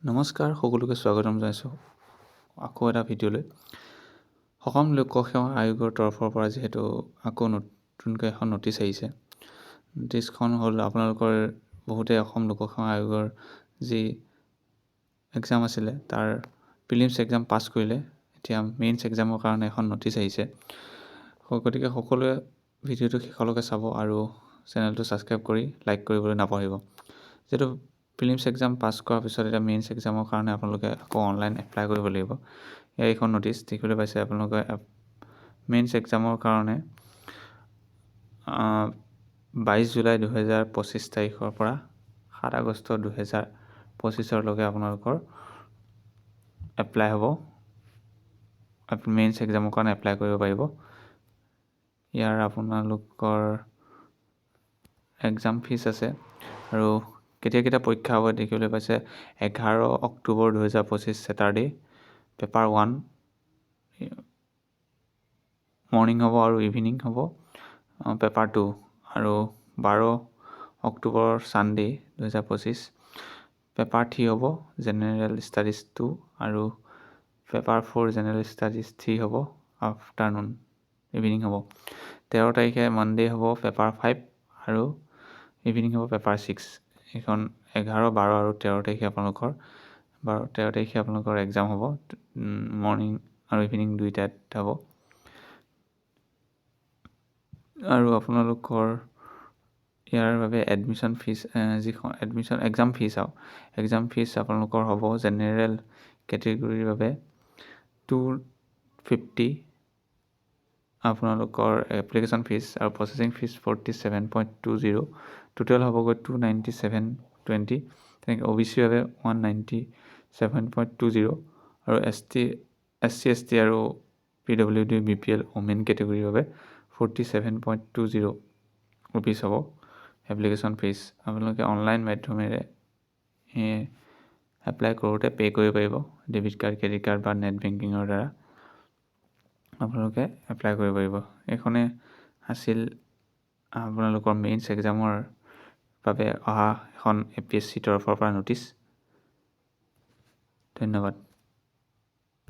নমস্কাৰ, সকলোকে স্বাগতম জনাইছোঁ আকৌ এটা ভিডিঅ'লৈ। অসম লোকসেৱা আয়োগৰ তৰফৰ পৰা যিহেতু আকৌ নতুনকৈ এখন নটিচ আহিছে। নটিচখন হ'ল আপোনালোকৰ বহুতে অসম লোকসেৱা আয়োগৰ যি এক্সাম আছিলে তাৰ প্ৰিলিমছ এক্সাম পাছ কৰিলে, এতিয়া মেইনছ এক্সামৰ কাৰণে এখন নটিচ আহিছে। গতিকে সকলোৱে ভিডিঅ'টো শেষলৈকে চাব আৰু চেনেলটো ছাবস্ক্ৰাইব কৰি লাইক কৰিবলৈ নাপাহৰিব। যিহেতু প্ৰিলিমছ এক্সাম পাছ কৰাৰ পিছত এতিয়া মেইনছ এক্সামৰ কাৰণে আপোনালোকে আকৌ অনলাইন এপ্লাই কৰিব লাগিব। এইখন নটিচ দেখিবলৈ পাইছে আপোনালোকে মেইনছ এক্সামৰ কাৰণে 22 জুলাই 2025 তাৰিখৰ পৰা 7 আগষ্ট 2025লৈকে আপোনালোকৰ এপ্লাই হ'ব। মেইনছ এক্সামৰ কাৰণে এপ্লাই কৰিব পাৰিব। ইয়াৰ আপোনালোকৰ এক্সাম ফিজ আছে আৰু কেতিয়া পৰীক্ষা হ'ব দেখিবলৈ পাইছে। 11 অক্টোবৰ 2025 ছেটাৰডে পেপাৰ 1 মৰ্ণিং হ'ব আৰু ইভিনিং হ'ব পেপাৰ 2, আৰু 12 অক্টোবৰ ছানডে 2025 পেপাৰ 3 হ'ব জেনেৰেল ষ্টাডিজ 2 আৰু পেপাৰ 4 জেনেৰেল ষ্টাডিজ 3 হ'ব আফটাৰনুন ইভিনিং হ'ব। 13 তাৰিখে মানডে হ'ব পেপাৰ 5 আৰু ইভিনিং হ'ব পেপাৰ 6। এইখন 11, 12 আৰু 13 তাৰিখে আপোনালোকৰ এক্সাম হ'ব। মৰ্ণিং আৰু ইভিনিং দুইটাত হ'ব। আৰু আপোনালোকৰ ইয়াৰ বাবে এডমিশ্যন ফিজ যিখন এক্সাম ফিজ আপোনালোকৰ হ'ব জেনেৰেল কেটেগৰীৰ বাবে 250 আপোনালোকৰ এপ্লিকেশ্যন ফিজ আৰু প্ৰচেছিং ফিজ 47.20, টোটেল হ'বগৈ 297.20। তেনেকৈ OBCৰ বাবে 197.20 আৰু SC ST আৰু PWD BPL ওমেন কেটেগৰীৰ বাবে 47.20 ৰুপিজ হ'ব এপ্লিকেশ্যন ফিজ। আপোনালোকে অনলাইন মাধ্যমেৰে এপ্লাই কৰোঁতে পে' কৰিব পাৰিব। ডেবিট কাৰ্ড, ক্ৰেডিট কাৰ্ড বা নেট বেংকিঙৰ দ্বাৰা আপোনালোকে এপ্লাই কৰিব পাৰিব। এইখনে আছিল আপোনালোকৰ মেইনছ এক্সামৰ বাবে অহা এখন APSC তৰফৰ পৰা নটিচ। ধন্যবাদ।